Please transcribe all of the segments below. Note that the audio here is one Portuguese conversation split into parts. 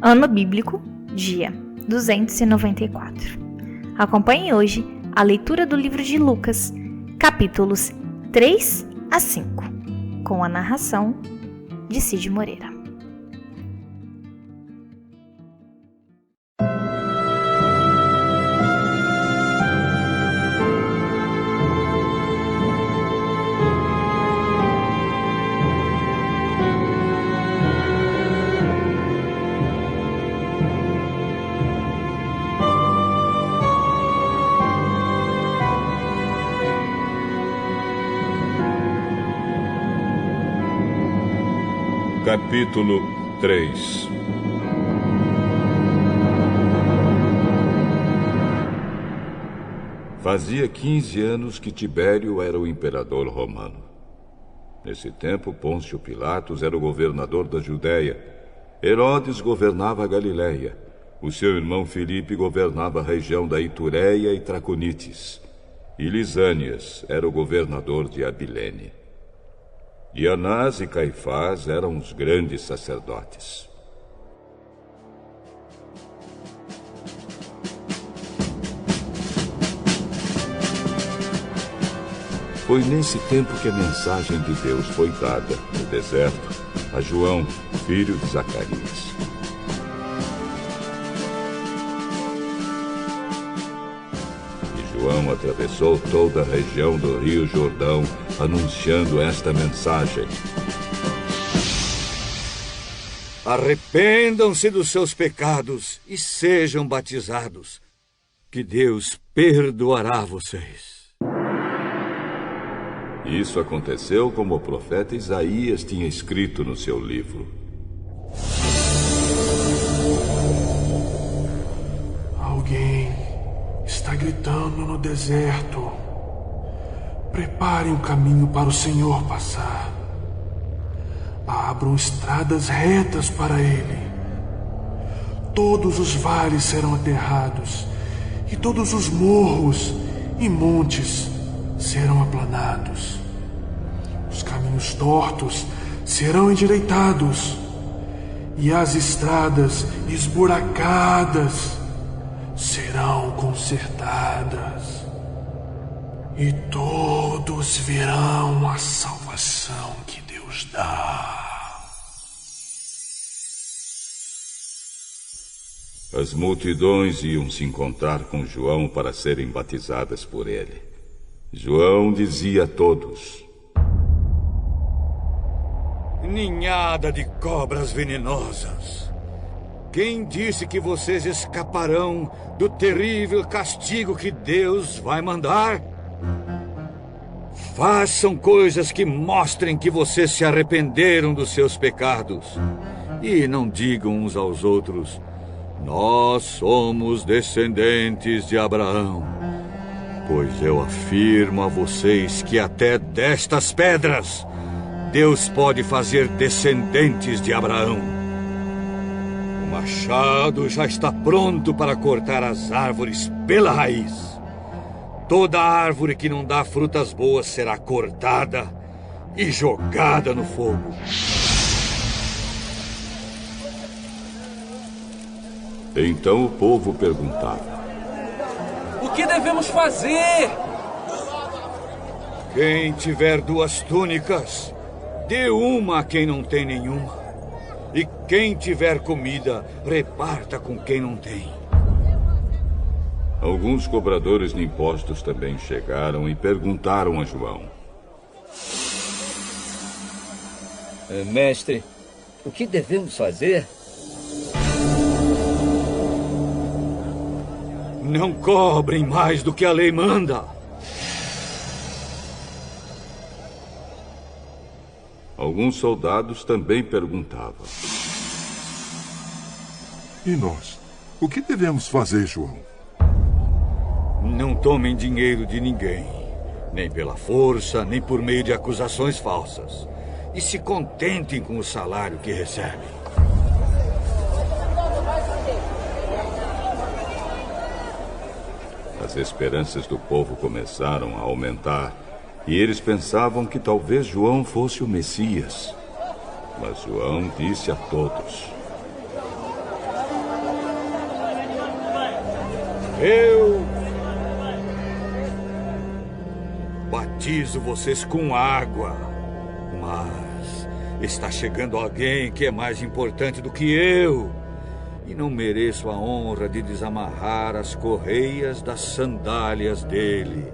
Ano Bíblico, dia 294. Acompanhe hoje a leitura do livro de Lucas, capítulos 3 a 5, com a narração de Cid Moreira. Capítulo 3. Fazia 15 anos que Tibério era o imperador romano. Nesse tempo, Pôncio Pilatos era o governador da Judéia. Herodes governava a Galiléia. O seu irmão Filipe governava a região da Itureia e Traconites. E Lisânias era o governador de Abilene. E Anás e Caifás eram os grandes sacerdotes. Foi nesse tempo que a mensagem de Deus foi dada, no deserto, a João, filho de Zacarias. João atravessou toda a região do Rio Jordão, anunciando esta mensagem: Arrependam-se dos seus pecados e sejam batizados, que Deus perdoará vocês. Isso aconteceu como o profeta Isaías tinha escrito no seu livro. Alguém está gritando no deserto: preparem o caminho para o Senhor passar. Abram estradas retas para Ele. Todos os vales serão aterrados, e todos os morros e montes serão aplanados. Os caminhos tortos serão endireitados, e as estradas esburacadas serão consertadas, e todos verão a salvação que Deus dá. As multidões iam se encontrar com João para serem batizadas por ele. João dizia a todos: Ninhada de cobras venenosas! Quem disse que vocês escaparão do terrível castigo que Deus vai mandar? Façam coisas que mostrem que vocês se arrependeram dos seus pecados. E não digam uns aos outros: nós somos descendentes de Abraão. Pois eu afirmo a vocês que até destas pedras Deus pode fazer descendentes de Abraão. O machado já está pronto para cortar as árvores pela raiz. Toda árvore que não dá frutas boas será cortada e jogada no fogo. Então o povo perguntava: o que devemos fazer? Quem tiver 2 túnicas, dê uma a quem não tem nenhuma. E quem tiver comida, reparta com quem não tem. Alguns cobradores de impostos também chegaram e perguntaram a João: Mestre, o que devemos fazer? Não cobrem mais do que a lei manda. Alguns soldados também perguntavam: e nós? O que devemos fazer, João? Não tomem dinheiro de ninguém, nem pela força, nem por meio de acusações falsas. E se contentem com o salário que recebem. As esperanças do povo começaram a aumentar e eles pensavam que talvez João fosse o Messias. Mas João disse a todos: Eu batizo vocês com água, mas está chegando alguém que é mais importante do que eu, e não mereço a honra de desamarrar as correias das sandálias dele.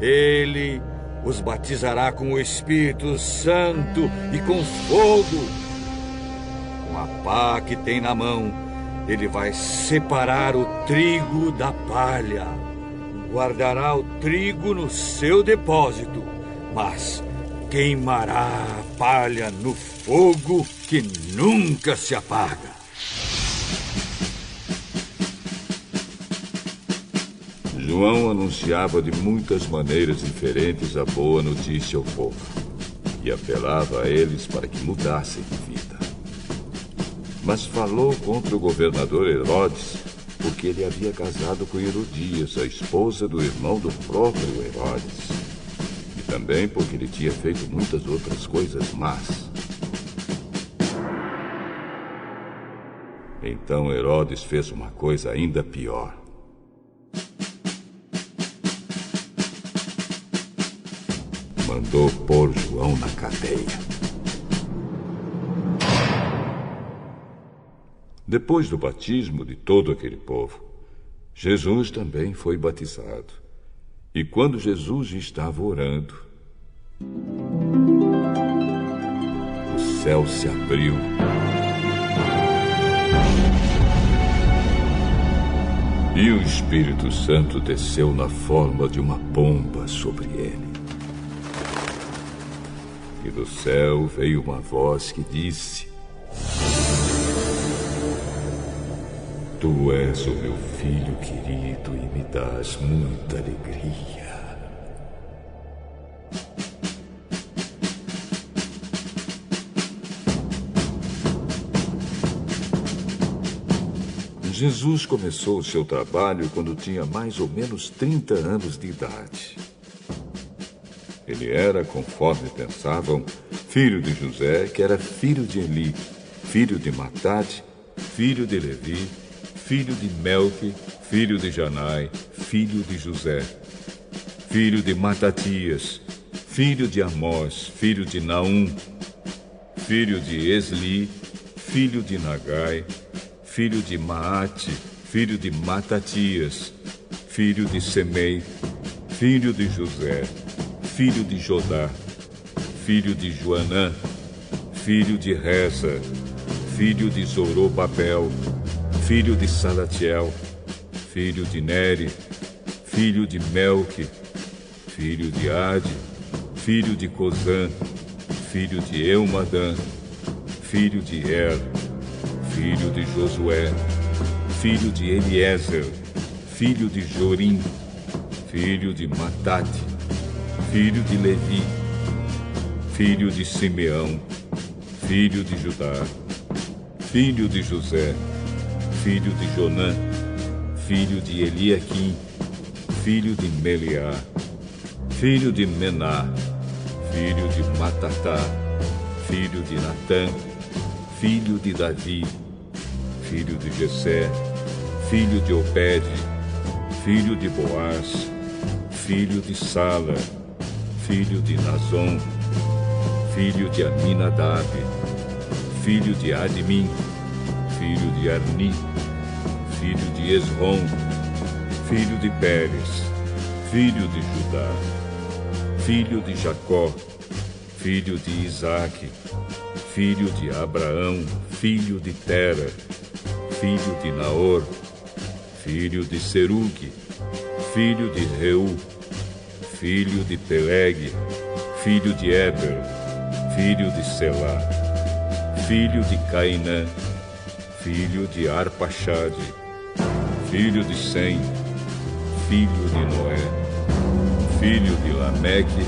Ele os batizará com o Espírito Santo e com fogo. Com a pá que tem na mão, ele vai separar o trigo da palha. Guardará o trigo no seu depósito, mas queimará a palha no fogo que nunca se apaga. João anunciava de muitas maneiras diferentes a boa notícia ao povo e apelava a eles para que mudassem de vida. Mas falou contra o governador Herodes porque ele havia casado com Herodias, a esposa do irmão do próprio Herodes, e também porque ele tinha feito muitas outras coisas más. Então Herodes fez uma coisa ainda pior. Mandou pôr João na cadeia. Depois do batismo de todo aquele povo, Jesus também foi batizado. E quando Jesus estava orando, o céu se abriu. E o Espírito Santo desceu na forma de uma pomba sobre ele. E do céu veio uma voz que disse: Tu és o meu filho querido e me dás muita alegria. Jesus começou o seu trabalho quando tinha mais ou menos 30 anos de idade. Ele era, conforme pensavam, filho de José, que era filho de Eli, filho de Matate, filho de Levi, filho de Melque, filho de Janai, filho de José, filho de Matatias, filho de Amós, filho de Naum, filho de Esli, filho de Nagai, filho de Maate, filho de Matatias, filho de Semei, filho de José, filho de Jodá, filho de Joanã, filho de Reza, filho de Zorobabel, filho de Salatiel, filho de Neri, filho de Melque, filho de Ade, filho de Cozã, filho de Eumadã, filho de Er, filho de Josué, filho de Eliezer, filho de Jorim, filho de Matate, filho de Levi, filho de Simeão, filho de Judá, filho de José, filho de Jonã, filho de Eliaquim, filho de Meliá, filho de Mená, filho de Matatá, filho de Natã, filho de Davi, filho de Jessé, filho de Obede, filho de Boaz, filho de Sala, filho de Nazon, filho de Aminadab, filho de Admin, filho de Arni, filho de Esrom, filho de Pérez, filho de Judá, filho de Jacó, filho de Isaque, filho de Abraão, filho de Tera, filho de Naor, filho de Serugue, filho de Reu, filho de Peleg, filho de Eber, filho de Selá, filho de Cainã, filho de Arpaxade, filho de Sem, filho de Noé, filho de Lameque,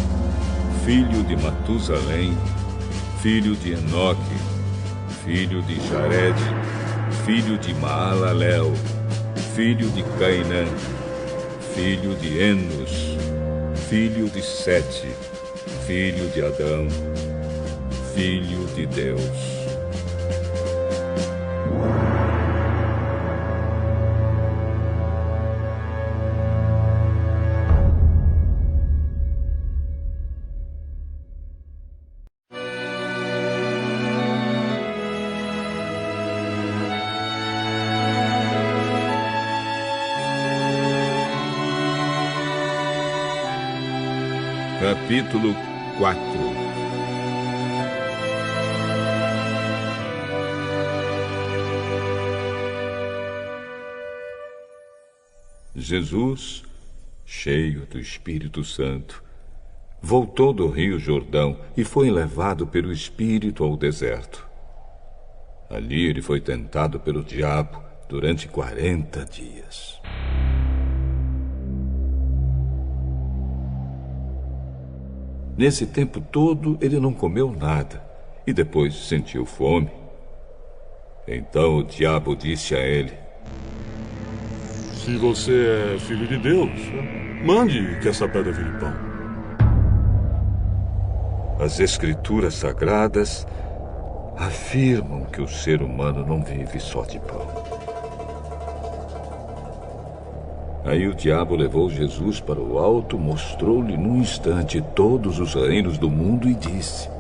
filho de Matusalém, filho de Enoque, filho de Jared, filho de Maalalel, filho de Cainã, filho de Enos, filho de Sete, filho de Adão, filho de Deus. Capítulo 4. Jesus, cheio do Espírito Santo, voltou do Rio Jordão e foi levado pelo Espírito ao deserto. Ali ele foi tentado pelo diabo durante 40 dias. Nesse tempo todo ele não comeu nada e depois sentiu fome. Então o diabo disse a ele: Se você é filho de Deus, mande que essa pedra vire pão. As Escrituras Sagradas afirmam que o ser humano não vive só de pão. Aí o diabo levou Jesus para o alto, mostrou-lhe num instante todos os reinos do mundo e disse: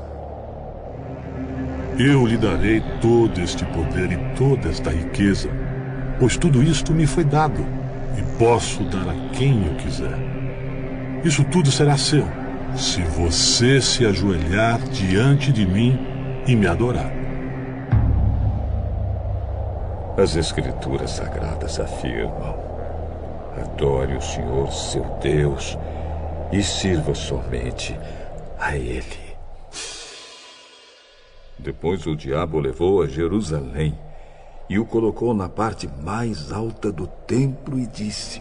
Eu lhe darei todo este poder e toda esta riqueza, pois tudo isto me foi dado, e posso dar a quem eu quiser. Isso tudo será seu, se você se ajoelhar diante de mim e me adorar. As Escrituras Sagradas afirmam: adore o Senhor, seu Deus, e sirva somente a Ele. Depois o diabo o levou a Jerusalém e o colocou na parte mais alta do templo e disse: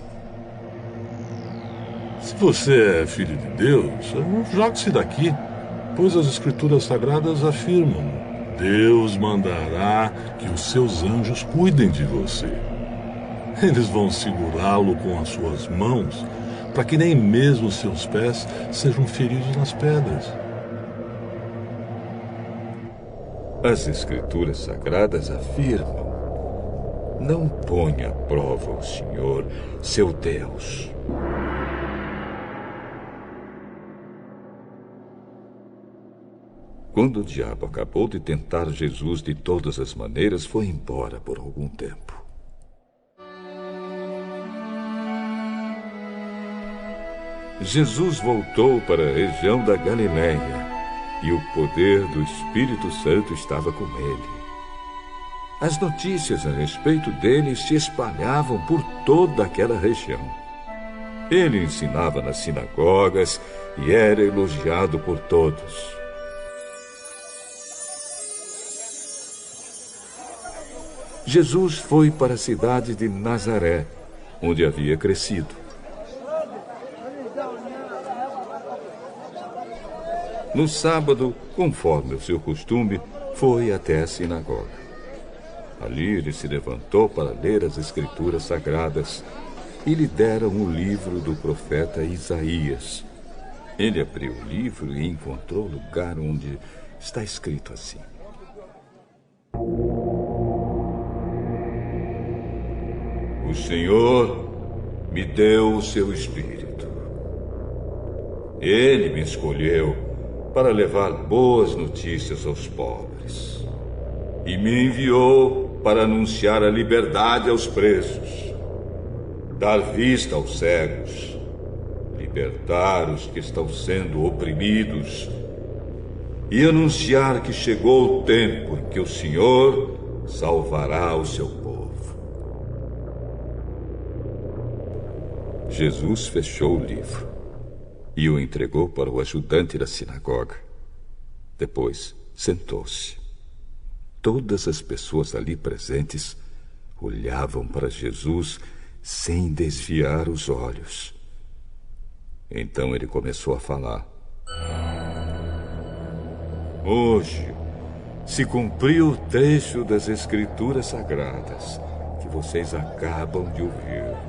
Se você é filho de Deus, jogue-se daqui, pois as Escrituras Sagradas afirmam: Deus mandará que os seus anjos cuidem de você. Eles vão segurá-lo com as suas mãos, para que nem mesmo seus pés sejam feridos nas pedras. As Escrituras Sagradas afirmam: não ponha à prova o Senhor, seu Deus. Quando o diabo acabou de tentar Jesus de todas as maneiras, foi embora por algum tempo. Jesus voltou para a região da Galiléia e o poder do Espírito Santo estava com ele. As notícias a respeito dele se espalhavam por toda aquela região. Ele ensinava nas sinagogas e era elogiado por todos. Jesus foi para a cidade de Nazaré, onde havia crescido. No sábado, conforme o seu costume, foi até a sinagoga. Ali ele se levantou para ler as Escrituras Sagradas e lhe deram o livro do profeta Isaías. Ele abriu o livro e encontrou o lugar onde está escrito assim: O Senhor me deu o seu Espírito. Ele me escolheu para levar boas notícias aos pobres e me enviou para anunciar a liberdade aos presos, dar vista aos cegos, libertar os que estão sendo oprimidos e anunciar que chegou o tempo em que o Senhor salvará o seu povo. Jesus fechou o livro e o entregou para o ajudante da sinagoga. Depois, sentou-se. Todas as pessoas ali presentes olhavam para Jesus sem desviar os olhos. Então ele começou a falar: Hoje se cumpriu o trecho das Escrituras Sagradas que vocês acabam de ouvir.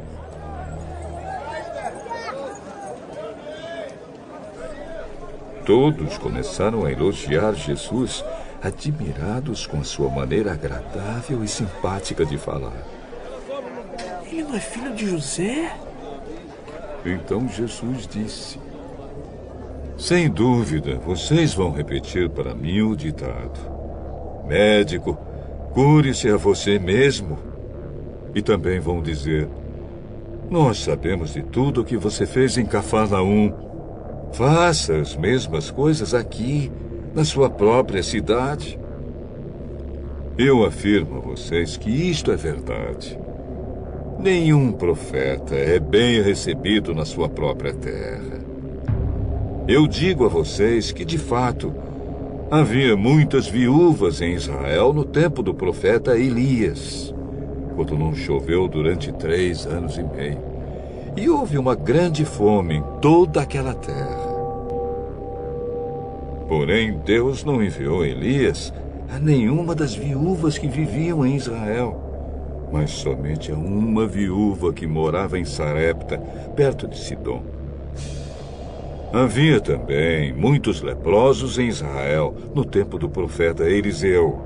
Todos começaram a elogiar Jesus, admirados com a sua maneira agradável e simpática de falar. Ele não é filho de José? Então Jesus disse: Sem dúvida, vocês vão repetir para mim o ditado: Médico, cure-se a você mesmo. E também vão dizer: Nós sabemos de tudo o que você fez em Cafarnaum. Faça as mesmas coisas aqui, na sua própria cidade. Eu afirmo a vocês que isto é verdade. Nenhum profeta é bem recebido na sua própria terra. Eu digo a vocês que, de fato, havia muitas viúvas em Israel no tempo do profeta Elias, quando não choveu durante 3 anos e meio. E houve uma grande fome em toda aquela terra. Porém, Deus não enviou Elias a nenhuma das viúvas que viviam em Israel, mas somente a uma viúva que morava em Sarepta, perto de Sidom. Havia também muitos leprosos em Israel no tempo do profeta Eliseu,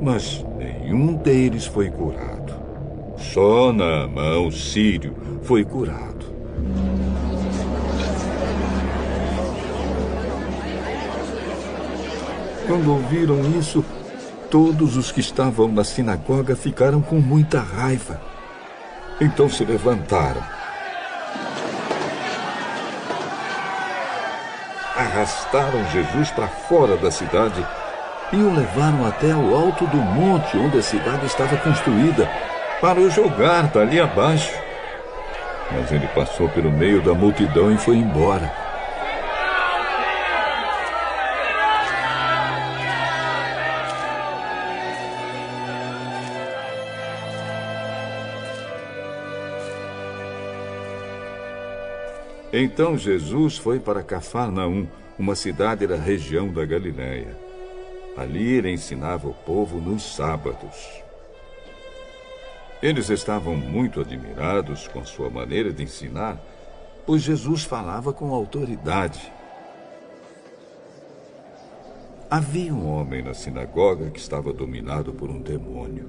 mas nenhum deles foi curado. Só Naamã, o sírio, foi curado. Quando ouviram isso, todos os que estavam na sinagoga ficaram com muita raiva. Então se levantaram, arrastaram Jesus para fora da cidade e o levaram até o alto do monte onde a cidade estava construída, para o jogar dali abaixo. Mas ele passou pelo meio da multidão e foi embora. Então Jesus foi para Cafarnaum, uma cidade da região da Galiléia. Ali ele ensinava o povo nos sábados. Eles estavam muito admirados com a sua maneira de ensinar, pois Jesus falava com autoridade. Havia um homem na sinagoga que estava dominado por um demônio.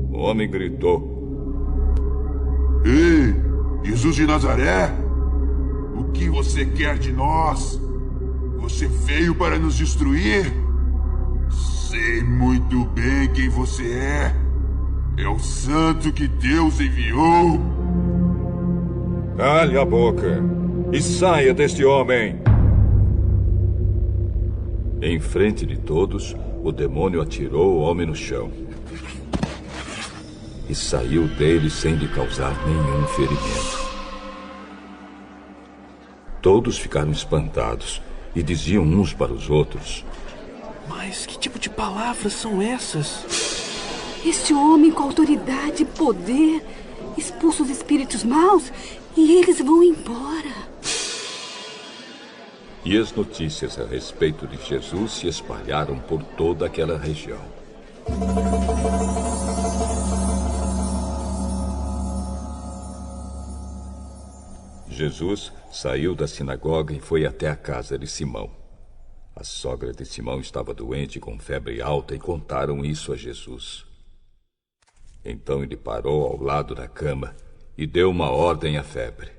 O homem gritou: Ei, Jesus de Nazaré, o que você quer de nós? Você veio para nos destruir? Sei muito bem quem você é. É o santo que Deus enviou. Cale a boca e saia deste homem. Em frente de todos, o demônio atirou o homem no chão e saiu dele sem lhe causar nenhum ferimento. Todos ficaram espantados e diziam uns para os outros: Mas que tipo de palavras são essas? Este homem com autoridade e poder expulsa os espíritos maus e eles vão embora. E as notícias a respeito de Jesus se espalharam por toda aquela região. Jesus saiu da sinagoga e foi até a casa de Simão. A sogra de Simão estava doente com febre alta e contaram isso a Jesus. Então ele parou ao lado da cama e deu uma ordem à febre.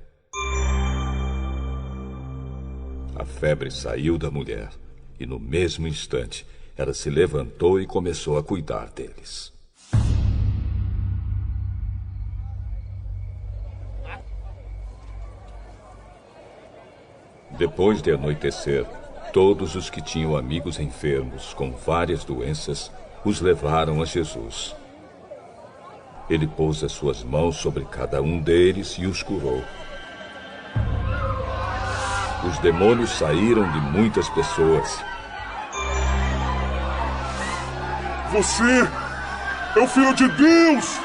A febre saiu da mulher e no mesmo instante ela se levantou e começou a cuidar deles. Depois de anoitecer, todos os que tinham amigos enfermos com várias doenças os levaram a Jesus. Ele pôs as suas mãos sobre cada um deles e os curou. Os demônios saíram de muitas pessoas. Você é o Filho de Deus!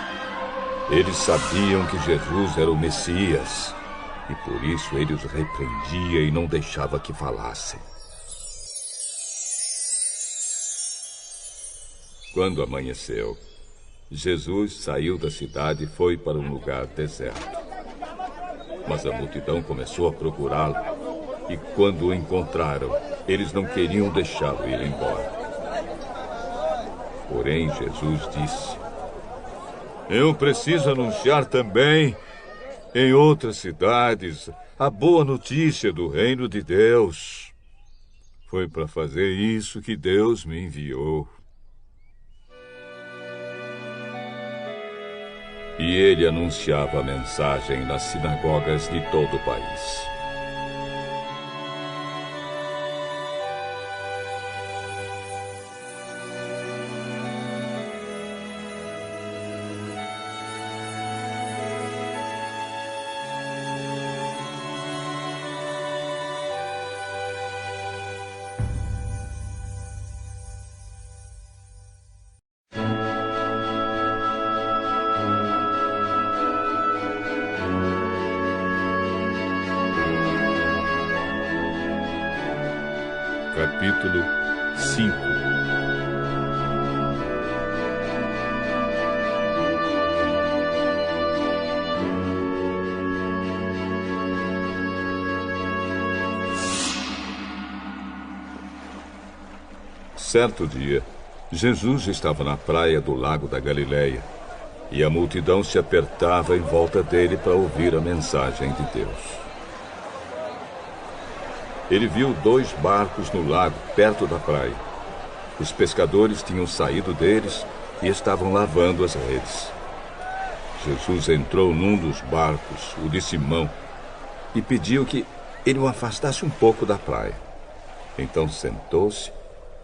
Eles sabiam que Jesus era o Messias. E por isso ele os repreendia e não deixava que falassem. Quando amanheceu, Jesus saiu da cidade e foi para um lugar deserto. Mas a multidão começou a procurá-lo, e quando o encontraram, eles não queriam deixá-lo ir embora. Porém, Jesus disse: Eu preciso anunciar também em outras cidades a boa notícia do reino de Deus. Foi para fazer isso que Deus me enviou. E ele anunciava a mensagem nas sinagogas de todo o país. Capítulo 5. Certo dia, Jesus estava na praia do lago da Galileia e a multidão se apertava em volta dele para ouvir a mensagem de Deus. Ele viu 2 barcos no lago, perto da praia. Os pescadores tinham saído deles e estavam lavando as redes. Jesus entrou num dos barcos, o de Simão, e pediu que ele o afastasse um pouco da praia. Então sentou-se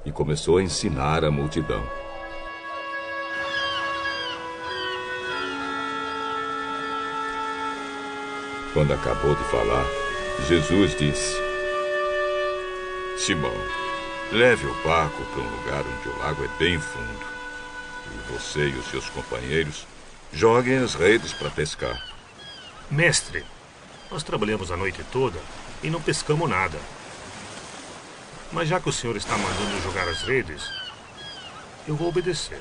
e começou a ensinar a multidão. Quando acabou de falar, Jesus disse: Simão, leve o barco para um lugar onde o lago é bem fundo. E você e os seus companheiros joguem as redes para pescar. Mestre, nós trabalhamos a noite toda e não pescamos nada. Mas já que o senhor está mandando jogar as redes, eu vou obedecer.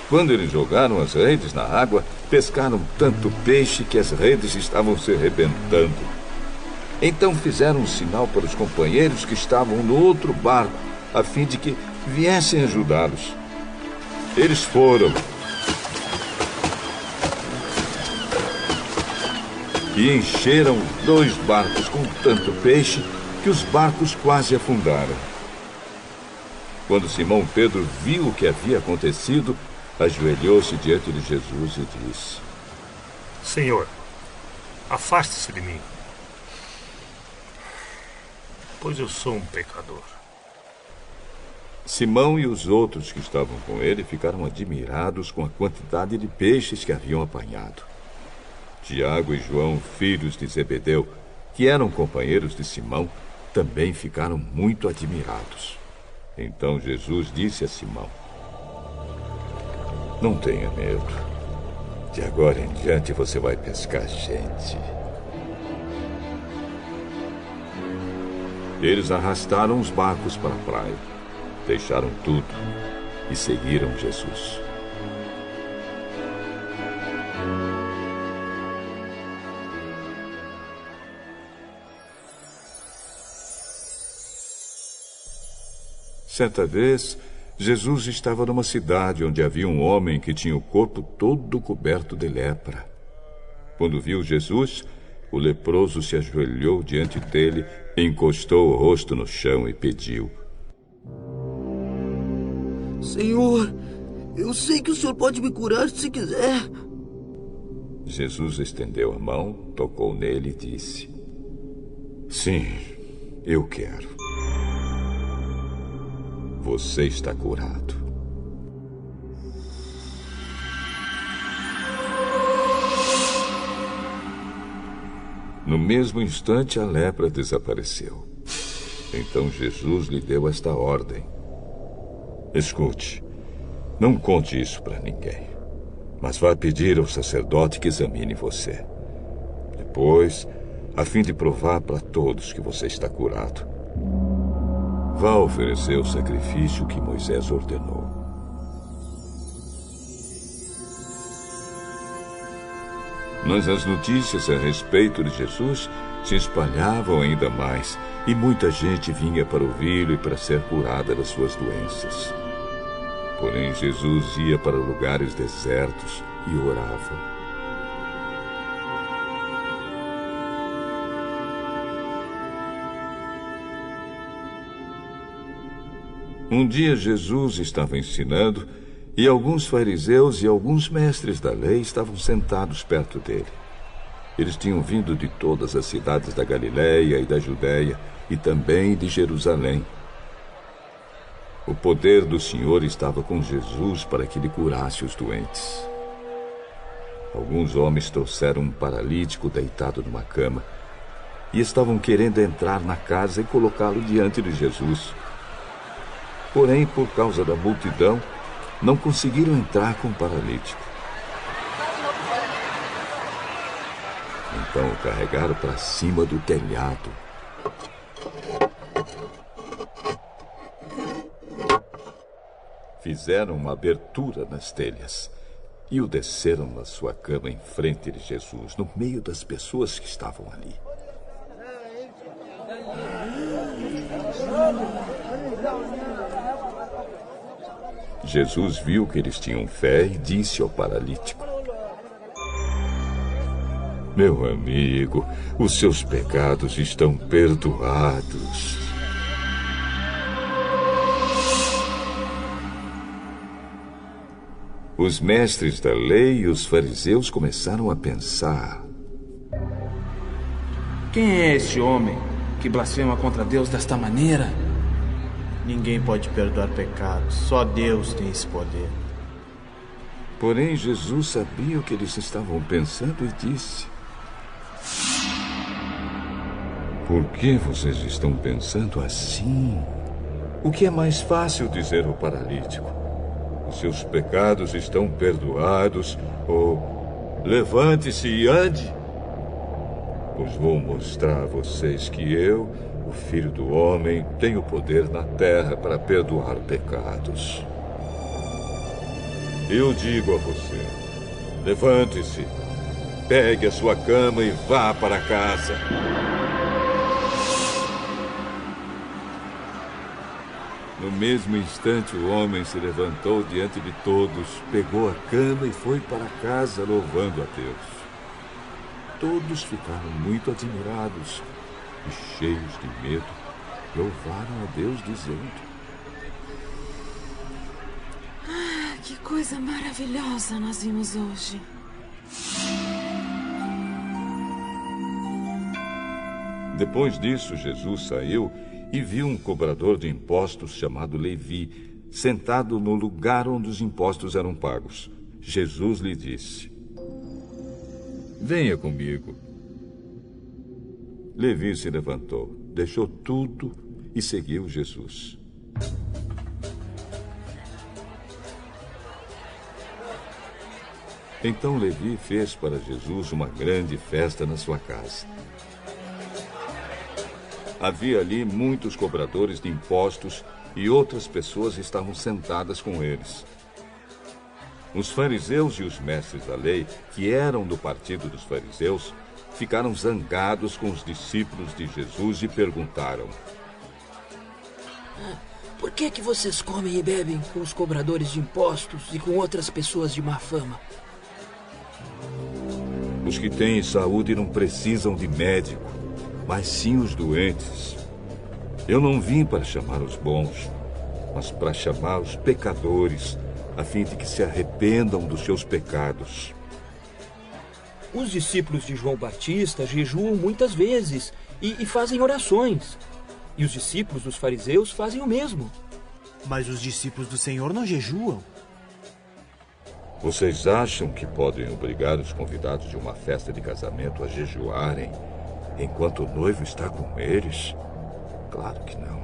Quando eles jogaram as redes na água, pescaram tanto peixe que as redes estavam se arrebentando. Então fizeram um sinal para os companheiros que estavam no outro barco, a fim de que viessem ajudá-los. Eles foram e encheram 2 barcos com tanto peixe que os barcos quase afundaram. Quando Simão Pedro viu o que havia acontecido, ajoelhou-se diante de Jesus e disse: Senhor, afaste-se de mim, pois eu sou um pecador. Simão e os outros que estavam com ele ficaram admirados com a quantidade de peixes que haviam apanhado. Tiago e João, filhos de Zebedeu, que eram companheiros de Simão, também ficaram muito admirados. Então Jesus disse a Simão: Não tenha medo. De agora em diante você vai pescar gente. Eles arrastaram os barcos para a praia, deixaram tudo e seguiram Jesus. Certa vez, Jesus estava numa cidade onde havia um homem que tinha o corpo todo coberto de lepra. Quando viu Jesus, o leproso se ajoelhou diante dele, encostou o rosto no chão e pediu: Senhor, eu sei que o senhor pode me curar se quiser. Jesus estendeu a mão, tocou nele e disse: Sim, eu quero. Você está curado. No mesmo instante, a lepra desapareceu. Então Jesus lhe deu esta ordem: Escute, não conte isso para ninguém, mas vá pedir ao sacerdote que examine você. Depois, a fim de provar para todos que você está curado, vá oferecer o sacrifício que Moisés ordenou. Mas as notícias a respeito de Jesus se espalhavam ainda mais, e muita gente vinha para ouvi-lo e para ser curada das suas doenças. Porém, Jesus ia para lugares desertos e orava. Um dia Jesus estava ensinando e alguns fariseus e alguns mestres da lei estavam sentados perto dele. Eles tinham vindo de todas as cidades da Galiléia e da Judéia e também de Jerusalém. O poder do Senhor estava com Jesus para que lhe curasse os doentes. Alguns homens trouxeram um paralítico deitado numa cama e estavam querendo entrar na casa e colocá-lo diante de Jesus. Porém, por causa da multidão, não conseguiram entrar com o paralítico. Então o carregaram para cima do telhado. Fizeram uma abertura nas telhas e o desceram na sua cama em frente de Jesus, no meio das pessoas que estavam ali. Jesus viu que eles tinham fé e disse ao paralítico: meu amigo, os seus pecados estão perdoados. Os mestres da lei e os fariseus começaram a pensar: quem é este homem que blasfema contra Deus desta maneira? Ninguém pode perdoar pecados, só Deus tem esse poder. Porém, Jesus sabia o que eles estavam pensando e disse: por que vocês estão pensando assim? O que é mais fácil dizer ao paralítico? Os seus pecados estão perdoados, ou levante-se e ande? Pois vou mostrar a vocês que eu, o Filho do Homem, tenho poder na terra para perdoar pecados. Eu digo a você, levante-se, pegue a sua cama e vá para casa. No mesmo instante, o homem se levantou diante de todos, pegou a cama e foi para casa, louvando a Deus. Todos ficaram muito admirados e, cheios de medo, louvaram a Deus, dizendo: que coisa maravilhosa nós vimos hoje. Depois disso, Jesus saiu e viu um cobrador de impostos chamado Levi, sentado no lugar onde os impostos eram pagos. Jesus lhe disse: venha comigo. Levi se levantou, deixou tudo e seguiu Jesus. Então Levi fez para Jesus uma grande festa na sua casa. Havia ali muitos cobradores de impostos e outras pessoas estavam sentadas com eles. Os fariseus e os mestres da lei, que eram do partido dos fariseus, ficaram zangados com os discípulos de Jesus e perguntaram: por que vocês comem e bebem com os cobradores de impostos e com outras pessoas de má fama? Os que têm saúde não precisam de médico, mas sim os doentes. Eu não vim para chamar os bons, mas para chamar os pecadores, a fim de que se arrependam dos seus pecados. Os discípulos de João Batista jejuam muitas vezes e fazem orações. E os discípulos dos fariseus fazem o mesmo. Mas os discípulos do Senhor não jejuam. Vocês acham que podem obrigar os convidados de uma festa de casamento a jejuarem enquanto o noivo está com eles? Claro que não.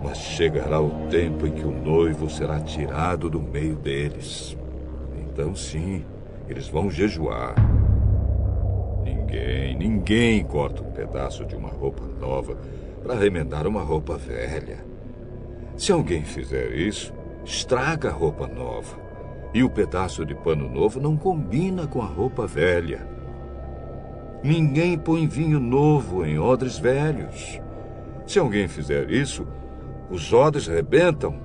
Mas chegará o tempo em que o noivo será tirado do meio deles. Então, sim, eles vão jejuar. Ninguém corta um pedaço de uma roupa nova para remendar uma roupa velha. Se alguém fizer isso, estraga a roupa nova. E o pedaço de pano novo não combina com a roupa velha. Ninguém põe vinho novo em odres velhos. Se alguém fizer isso, os odres rebentam,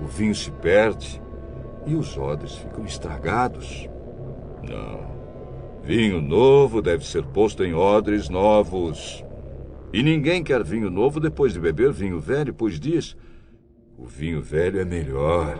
o vinho se perde e os odres ficam estragados. Não. Vinho novo deve ser posto em odres novos. E ninguém quer vinho novo depois de beber vinho velho, pois diz: O vinho velho é melhor.